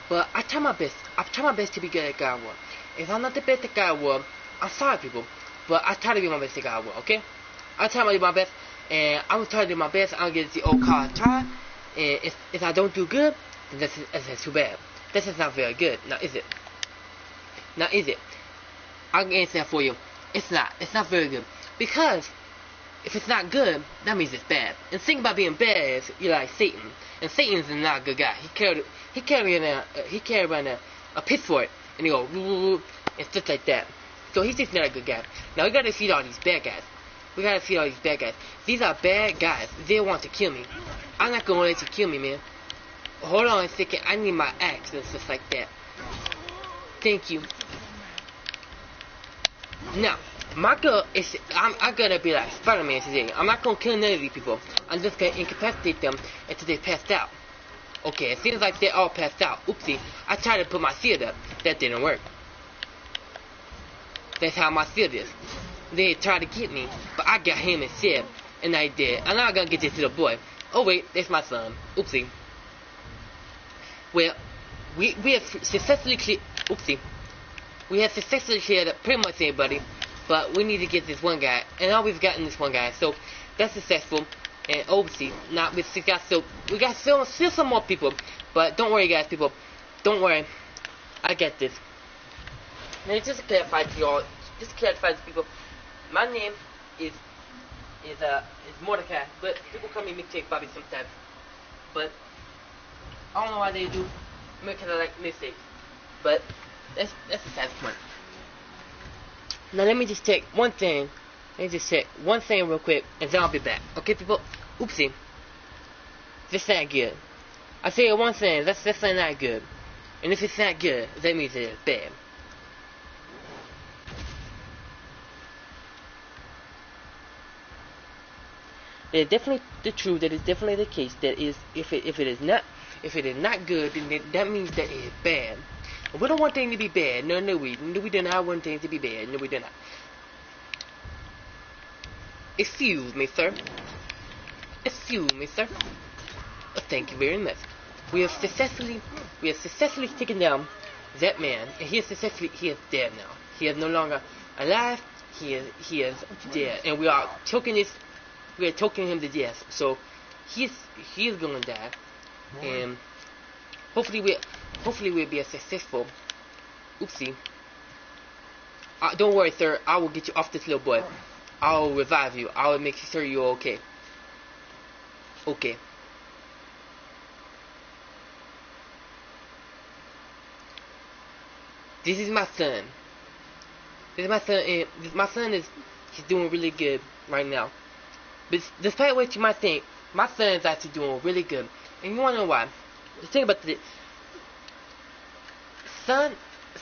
But I try my best. I try my best to be good at God War. If I'm not the best at God War, I'm sorry, people. But I try to be my best at God War, okay? I try to do my best, and I'm gonna try to do my best. I'm gonna get the old card try. And if I don't do good, then that's too bad. This is not very good. Now is it? Now is it? I can answer that for you. It's not. It's not very good. Because if it's not good, that means it's bad. And the thing about being bad is you're like Satan. And Satan's not a good guy. He carried around a pitchfork and he go woo, and stuff like that. So he's just not a good guy. Now we gotta defeat all these bad guys. We gotta defeat all these bad guys. These are bad guys. They want to kill me. I'm not gonna let you kill me, man. Hold on a second. I need my axe and stuff like that. Thank you. Now, my goal is I'm gonna be like Spider-Man today. I'm not gonna kill none of these people. I'm just gonna incapacitate them until they passed out. Okay, it seems like they all passed out. Oopsie. I tried to put my shield up. That didn't work. That's how my shield is. They tried to get me, but I got him instead, and I did. I'm not gonna get this little boy. Oh wait, that's my son. Oopsie. Well, we have successfully cleared. Oopsie. We have successfully cleared up pretty much everybody, but we need to get this one guy, and all we've gotten this one guy, so that's successful. And oopsie, now we got still some more people, but don't worry, guys, people, don't worry, I get this. Now just to clarify to y'all, people, my name is Mordecai, but people call me Mixtape Bobby sometimes, but I don't know why they do, because I like mistakes, but that's the sad point. Now let me just check one thing. Let me just check one thing real quick, and then I'll be back. Okay, people? Oopsie. This not good. I say one thing, that's not good. And if it's not good, that means it's bad. It's definitely the truth. That is definitely the case. That is, if it is not good, then that means that it is bad. We don't want things to be bad. No, we do not want things to be bad. No, we do not. Excuse me, sir. Excuse me, sir. Thank you very much. We have successfully taken down that man, and he is dead now. He is no longer alive. He is dead, and we are choking him to death. So he is going to die, and hopefully we'll be a successful. Oopsie. Don't worry, sir. I will get you off this little boy. I will revive you. I will make sure you're okay. Okay. This is my son. This is my son, and my son he's doing really good right now. But despite what you might think, my son is actually doing really good. And you wanna know why? The thing about the sons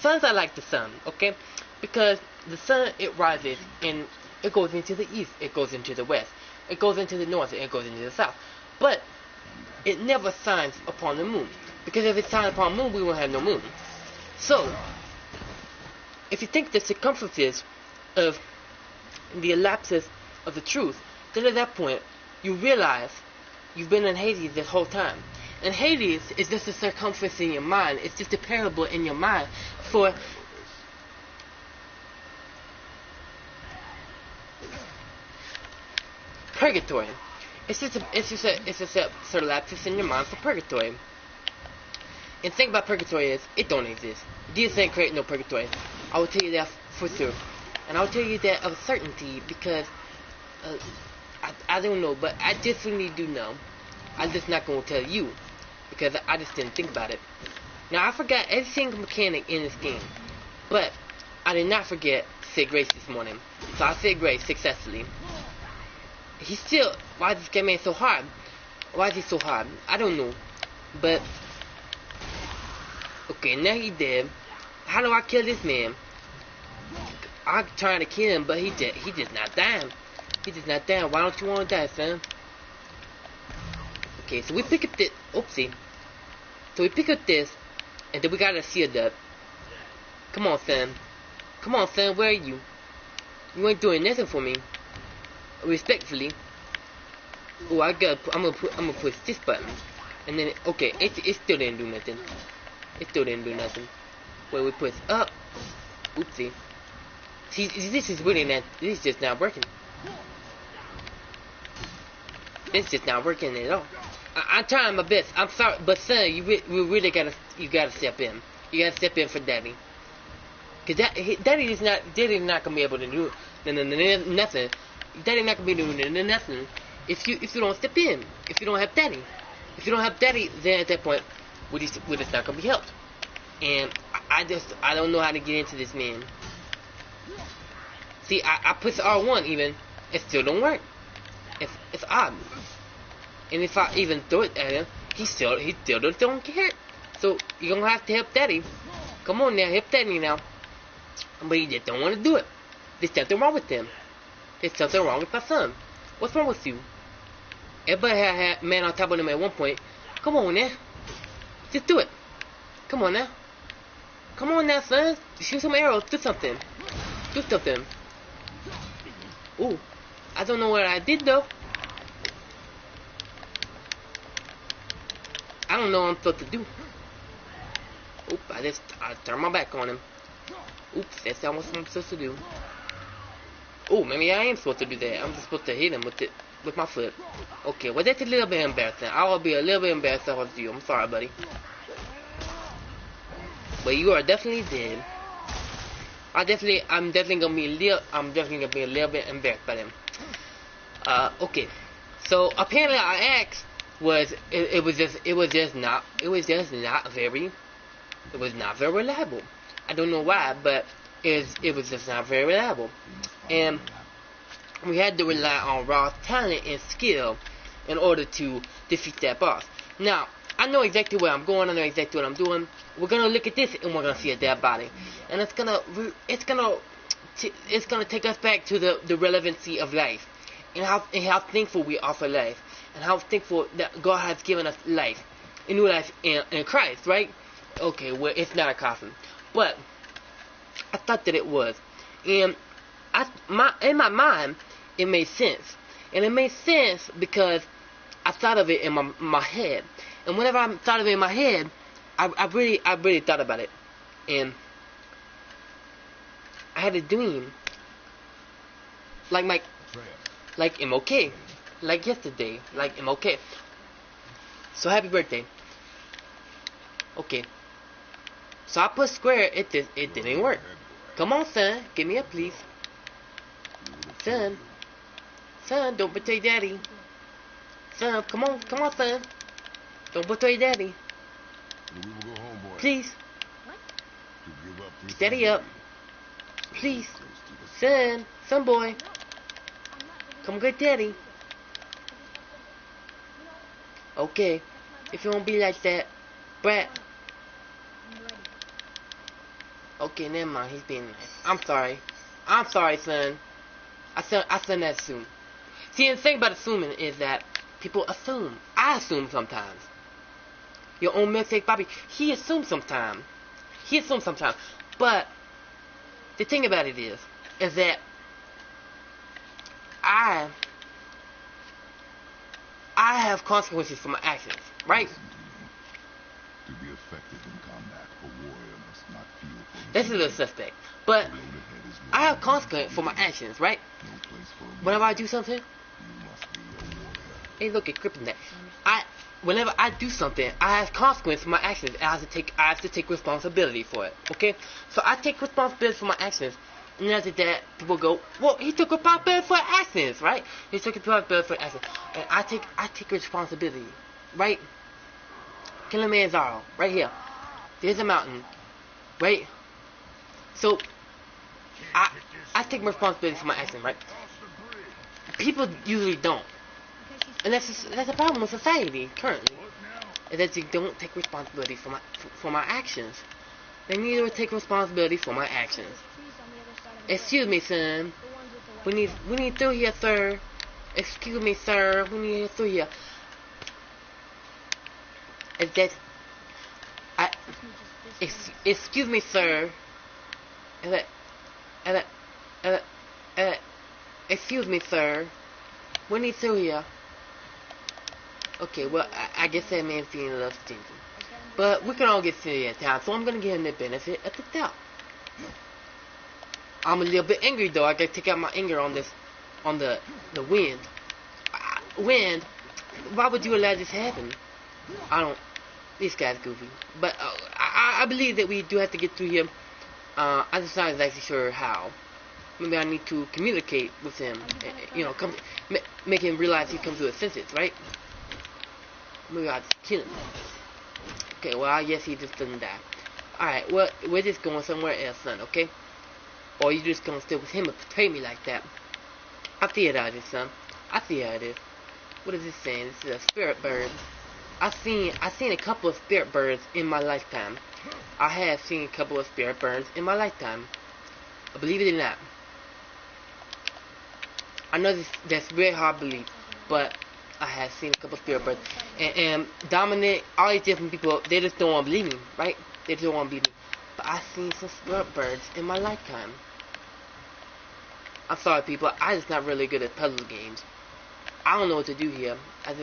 are like the sun, okay? Because the sun, it rises and it goes into the east, it goes into the west, it goes into the north, and it goes into the south. But it never shines upon the moon. Because if it shines upon the moon, we won't have no moon. So, if you think the circumferences of the ellipses of the truth, then at that point, you realize you've been in Hades this whole time. And Hades is just a circumference in your mind. It's just a parable in your mind for purgatory. It's just a sort of lapsus in your mind for purgatory. And the thing about purgatory is, it don't exist. Jesus ain't create no purgatory. I will tell you that for sure. And I'll tell you that of certainty because I don't know, but I definitely do know. I'm just not going to tell you because I just didn't think about it. Now I forgot every single mechanic in this game, but I did not forget to say grace this morning. So I said grace successfully. Why is this game man so hard? Why is he so hard? I don't know. But okay, now he dead. How do I kill this man? I'm trying to kill him, but he just not dying. He just not dying. Why don't you want to die, son? Okay, so we pick up this. Oopsie. So we pick up this, and then we got a shield up. Come on, son. Come on, son. Where are you? You ain't doing nothing for me. Respectfully. Oh, I'm gonna push this button, and then okay, it still didn't do nothing. It still didn't do nothing. Where we push up. Oopsie. See, this is really not. This is just not working. It's just not working at all. I'm trying my best. I'm sorry, but son, you really gotta step in. You gotta step in for Daddy. Cause Daddy's not gonna be able to do nothing. Daddy not gonna be doing nothing if you don't step in. If you don't have Daddy. If you don't have Daddy, then at that point, we're just not gonna be helped. And I don't know how to get into this man. See, I push R1 even, it still don't work. It's odd. And if I even throw it at him, he still don't care. So you're gonna have to help Daddy. Come on now, help Daddy now. But he just don't want to do it. There's something wrong with him. There's something wrong with my son. What's wrong with you? Everybody had man on top of him at one point. Come on now. Just do it. Come on now. Come on now, son. Shoot some arrows. Do something. Do something. Ooh. I don't know what I did though. I don't know what I'm supposed to do. Oop, I turned my back on him. Oops, that's not what I'm supposed to do. Oh, maybe I am supposed to do that. I'm just supposed to hit him with my foot. Okay, well that's a little bit embarrassing. I will be a little bit embarrassed with you. I'm sorry, buddy. But you are definitely dead. I'm definitely gonna be a little bit embarrassed by them. Okay. So apparently our axe was not very reliable. I don't know why, but it was just not very reliable. And we had to rely on raw talent and skill in order to defeat that boss. Now, I know exactly where I'm going. I know exactly what I'm doing. We're gonna look at this and we're gonna see a dead body, and it's gonna take us back to the relevancy of life, and how thankful we are for life, and how thankful that God has given us life, a new life in Christ, right? Okay, well it's not a coffin, but I thought that it was, and in my mind it made sense, and it made sense because I thought of it in my head. And whenever I thought of it in my head, I really thought about it. And I had a dream. Like MOK. Like yesterday. Like MOK. So happy birthday. Okay. So I put square, it didn't work. Come on, son. Give me up, please. Son, don't betray Daddy. Son, come on, son. Don't betray Daddy. Please. Steady up. Please. Son boy. Come get Daddy. Okay. If you won't be like that, brat. Okay, never mind. He's being nice. I'm sorry. Son. I said that soon. See, the thing about assuming is that people assume. I assume sometimes. Your own milkshake Bobby, he assumes sometimes. But the thing about it is that I have consequences for my actions, right? To be effective in combat, a warrior must not feel for this is a suspect. But I have consequences for my actions, right? Whenever I do something, hey, look at Kryptonite. Whenever I do something, I have consequences for my actions. I have to take responsibility for it. Okay? So I take responsibility for my actions. And after that, people go, well, he took responsibility for actions, right? He took responsibility for actions. And I take responsibility, right? Kilimanjaro, right here. There's a mountain, right? So I take responsibility for my actions, right? People usually don't. And that's a problem with society currently. Is that they don't take responsibility for my actions. They neither take responsibility for my actions. Excuse me, son. We need through here, sir. Excuse me, sir. We need through here. Is that excuse me, sir. Excuse me, sir. We need through here. Okay, well, I guess that man's being a little stingy. But we can all get silly at times, so I'm gonna give him the benefit of the doubt. I'm a little bit angry though. I gotta take out my anger on this, on the wind. Wind, why would you allow this to happen? I don't. This guy's goofy. But I believe that we do have to get through here. I'm just not exactly sure how. Maybe I need to communicate with him. You know, make him realize he comes to his senses, right? Maybe I'll just kill him. Okay, well, I guess he just doesn't die. Alright, well, we're just going somewhere else, son, okay? Or you just gonna stay with him and betray me like that. I see it out of son. I see how it is. What is this saying? This is a spirit bird. I've seen a couple of spirit birds in my lifetime. I have seen a couple of spirit birds in my lifetime. Believe it or not. I know that's very hard to believe, but I have seen a couple of spirit birds. And Dominic, all these different people, they just don't want to believe me, right? They just don't want to believe me. But I've seen some spirit birds in my lifetime. I'm sorry, people. I'm just not really good at puzzle games. I don't know what to do here. I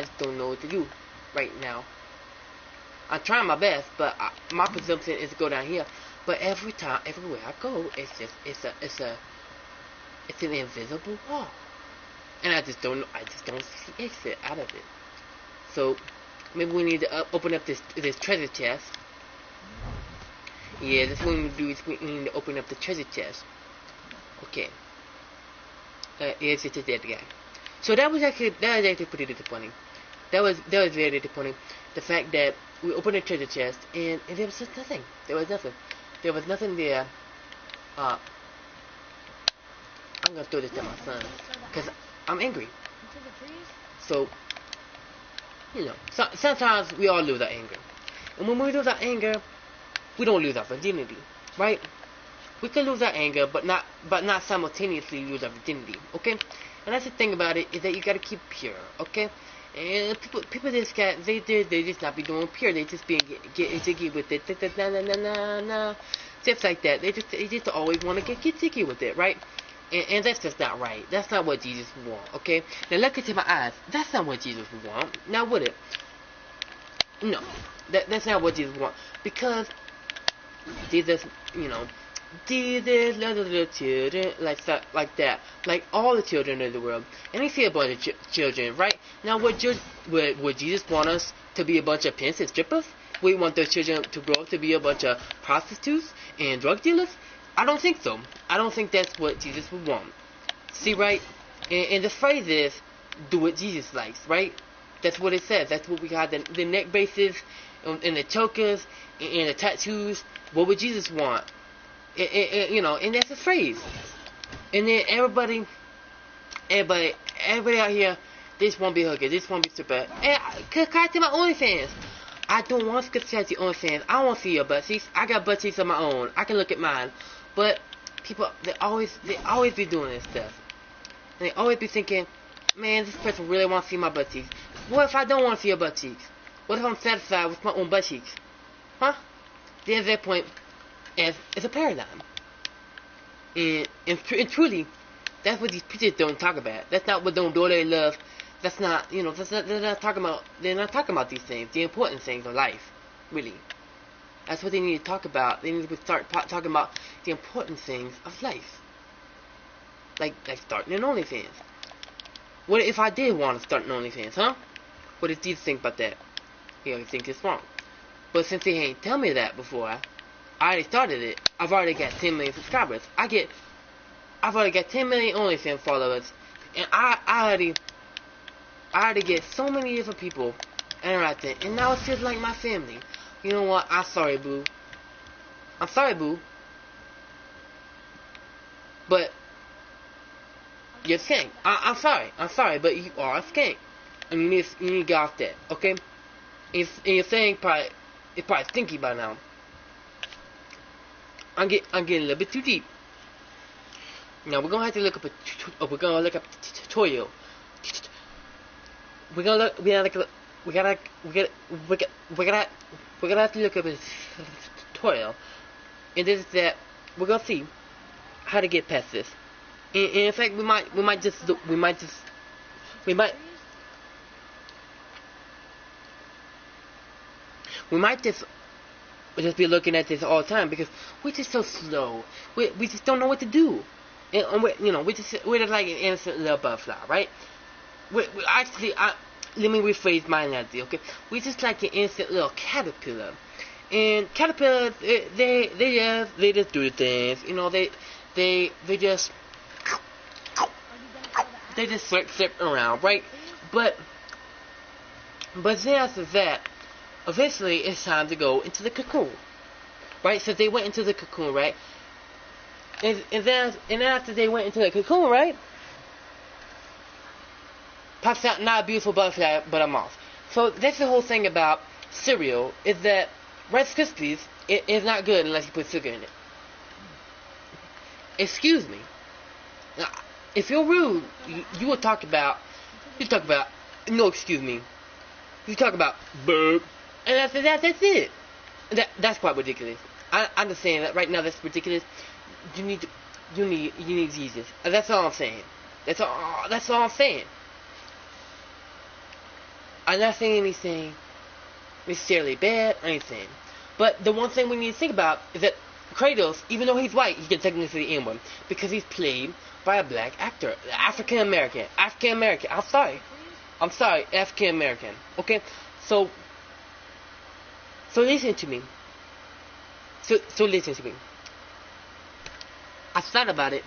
just don't know what to do right now. I'm trying my best, but my presumption is to go down here. But everywhere I go, it's an invisible wall, and I just don't see exit out of it. So maybe we need to open up this treasure chest. Yeah, that's what we need to do. Is we need to open up the treasure chest. Okay. It's just a dead guy. So that was actually pretty disappointing. That was very disappointing. The fact that we opened the treasure chest and there was just nothing. There was nothing there. I'm gonna throw this to my son because I'm angry. So you know, sometimes we all lose our anger, and when we lose our anger, we don't lose our virginity, right? We can lose our anger, but not simultaneously lose our virginity, okay? And that's the thing about it, is that you gotta keep pure, okay? And people just they just not be doing pure. They just being get jiggy with it, stuff like that. They just always want to get jiggy with it, right? And that's just not right. That's not what Jesus want, okay? Now look into my eyes. That's not what Jesus want. Now would it? No, that's not what Jesus want, because Jesus, you know, Jesus loves the little children, like that, like all the children of the world. And he see a bunch of children, right? Now, would Jesus want us to be a bunch of pimps and strippers? We want those children to grow up to be a bunch of prostitutes and drug dealers? I don't think so. I don't think that's what Jesus would want. See, right? And the phrase is, do what Jesus likes, right? That's what it says. That's what we got, the neck braces, and the chokers, and the tattoos. What would Jesus want? You know, and that's a phrase. And then everybody out here, they just want to be hooker, they just want to be stripper. And can I tell my OnlyFans? I don't want to subscribe to OnlyFans. I want to see your butt cheeks. I got butt cheeks of my own. I can look at mine. But people, they always be doing this stuff. And they always be thinking, man, this person really wants to see my butt cheeks. What if I don't want to see your butt cheeks? What if I'm satisfied with my own butt cheeks? Huh? There's that point. It's a paradigm. And truly, that's what these preachers don't talk about. That's not what don't they love. That's not, you know, they're not talking about these things, the important things of life, really. That's what they need to talk about. They need to start talking about the important things of life. Like starting an OnlyFans. What if I did want to start an OnlyFans, huh? What does Jesus think about that? He always thinks it's wrong. But since he ain't tell me that before, I already started it. I've already got 10 million subscribers. I've already got 10 million OnlyFans followers, and I already get so many different people interacting, and now it feels like my family. You know what? I'm sorry, boo. I'm sorry, boo. But you're a skank. I'm sorry, but you are a skank, and you need to get off that, okay? And your thing probably stinky by now. I'm getting a little bit too deep. Now we're gonna have to look up a tutorial. We're gonna have to look up a tutorial, and this is that we're gonna see how to get past this. And in fact, we might We might just be looking at this all the time because we're just so slow. We just don't know what to do. And we're just like an innocent little butterfly, right? We actually, let me rephrase my analogy, okay? We're just like an innocent little caterpillar. And caterpillars, they just do things, they just slip around, right? But then after that, eventually it's time to go into the cocoon, right? So they went into the cocoon, right? And then after they went into the cocoon, right? Pops out not a beautiful butterfly, but a moth. So that's the whole thing about cereal, is that Rice Krispies is not good unless you put sugar in it. Excuse me. Now, if you're rude, you will talk about, no, excuse me. You talk about burp, and after that, that's it. That's quite ridiculous. I understand that right now that's ridiculous. You need Jesus. That's all I'm saying. That's all I'm saying. I'm not saying anything necessarily bad or anything. But the one thing we need to think about is that Kratos, even though he's white, he can technically the N-word because he's played by a black actor, African American. I'm sorry, African American. Okay, so listen to me. So listen to me. I thought about it.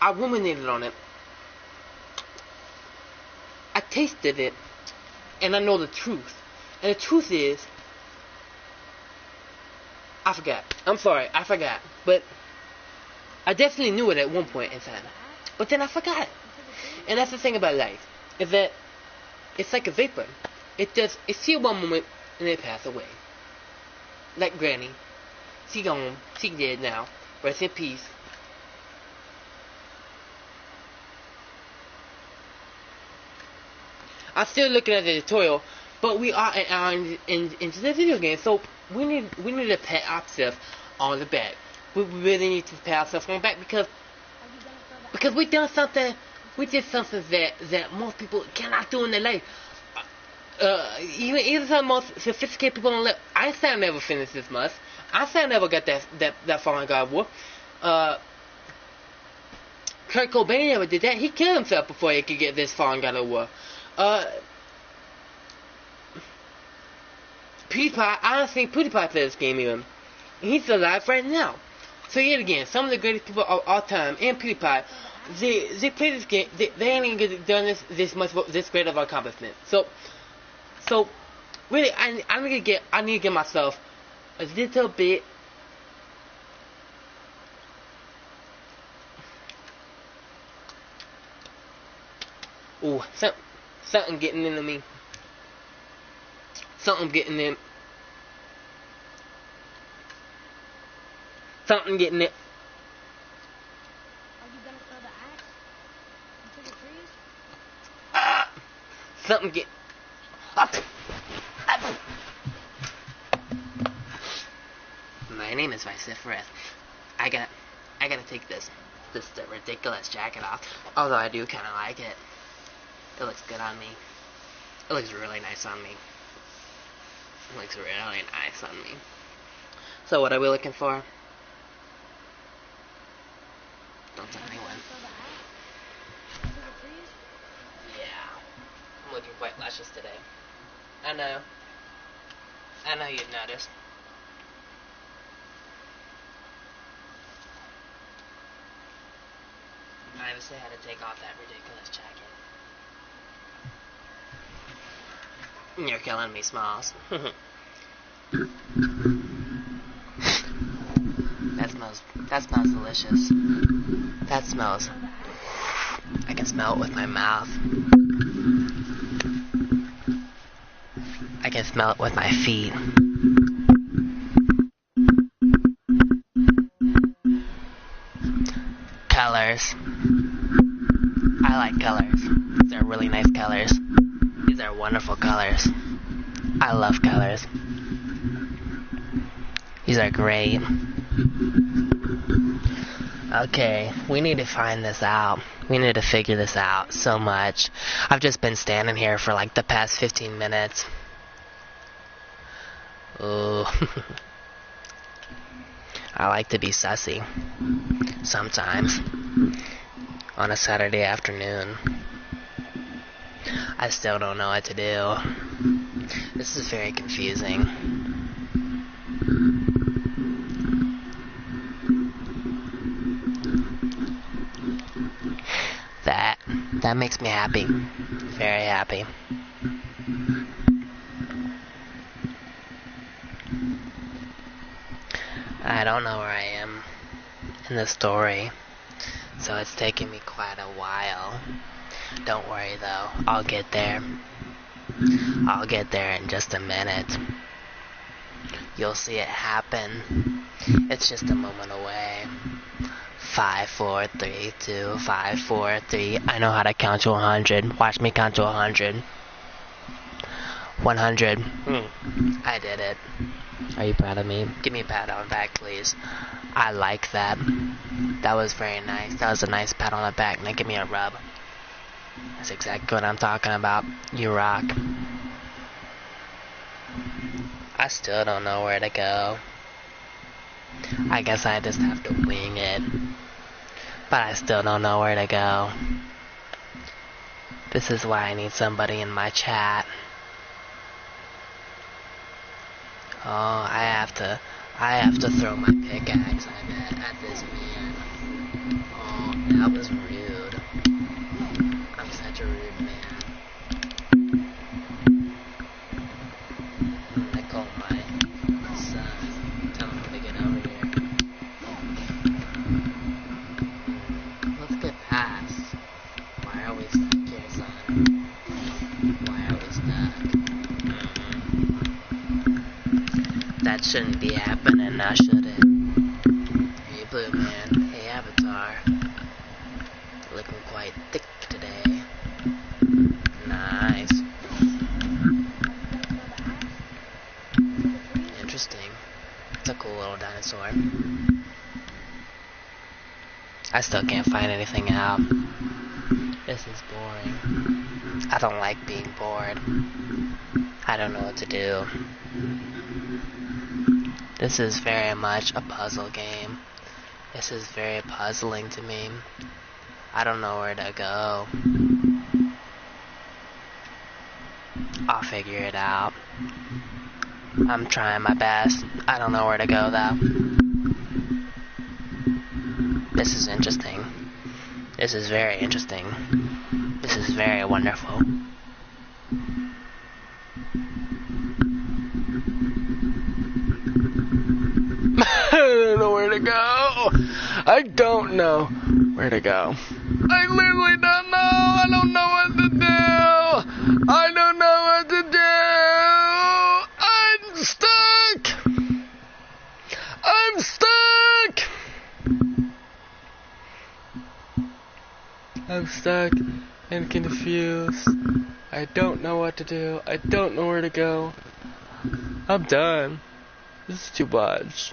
I ruminated on it. I tasted it, and I know the truth. And the truth is, I forgot. I'm sorry, I forgot. But I definitely knew it at one point in time. But then I forgot it. And that's the thing about life, is that it's like a vapor. It's here one moment, and it passes away. Like Granny. She gone. She dead now. Rest in peace. I'm still looking at the tutorial, but we are an hour into the video game, so we need to pat ourselves on the back. We really need to pat ourselves on the back because we done something. We did something that most people cannot do in their life. Even some most sophisticated people don't live. Einstein never finished this much. Einstein never got that far in God of War. Kurt Cobain never did that. He killed himself before he could get this far in God of War. PewDiePie, I don't think PewDiePie played this game even. He's alive right now. So yet again, some of the greatest people of all time, and PewDiePie, they play this game. They ain't even done this great of an accomplishment. So really, I need to get myself a little bit. Ooh, something getting into me. Something getting in. Something getting it. Are you gonna throw the axe into the trees? Something get. Up. My name is Vociferous. I gotta take this ridiculous jacket off. Although I do kind of like it. It looks good on me. It looks really nice on me. It looks really nice on me. So what are we looking for? Don't tell anyone. Yeah. I'm looking quite luscious today. I know you've noticed. I obviously had to take off that ridiculous jacket. You're killing me, Smalls. That smells delicious. That smells. I can smell it with my mouth. I can smell it with my feet. Colors. I like colors. They're really nice colors. These are wonderful colors. I love colors. These are great. Okay, we need to find this out. We need to figure this out so much. I've just been standing here for like the past 15 minutes. Ooh. I like to be sussy. Sometimes. On a Saturday afternoon. I still don't know what to do. This is very confusing. That makes me happy. Very happy. I don't know where I am in the story, so it's taking me quite a while. Don't worry though, I'll get there. I'll get there in just a minute. You'll see it happen. It's just a moment away. 5, 4, 3, 2, 5, 4, 3. I know how to count to 100. Watch me count to 100. 100. I did it. Are you proud of me? Give me a pat on the back, please. I like that. That was very nice. That was a nice pat on the back. Now give me a rub. That's exactly what I'm talking about. You rock. I still don't know where to go. I guess I just have to wing it. But I still don't know where to go. This is why I need somebody in my chat. Oh, I have to throw my pickaxe, I bet, at this man. Oh, that was rude. I'm such a rude man. I call my son, tell him to get over here. Let's get past. Why are we stuck here, son? Why are we stuck? That shouldn't be happening now, should it? Hey, Blue Man. Hey, Avatar. Looking quite thick today. Nice. Interesting. It's a cool little dinosaur. I still can't find anything out. This is boring. I don't like being bored. I don't know what to do. This is very much a puzzle game. This is very puzzling to me. I don't know where to go. I'll figure it out. I'm trying my best. I don't know where to go though. This is interesting. This is very interesting. This is very wonderful. I don't know where to go. I don't know where to go. I literally don't know. I don't know what to do. I don't know what to do. I'm stuck. I'm stuck. I'm stuck and confused. I don't know what to do. I don't know where to go. I'm done. This is too much.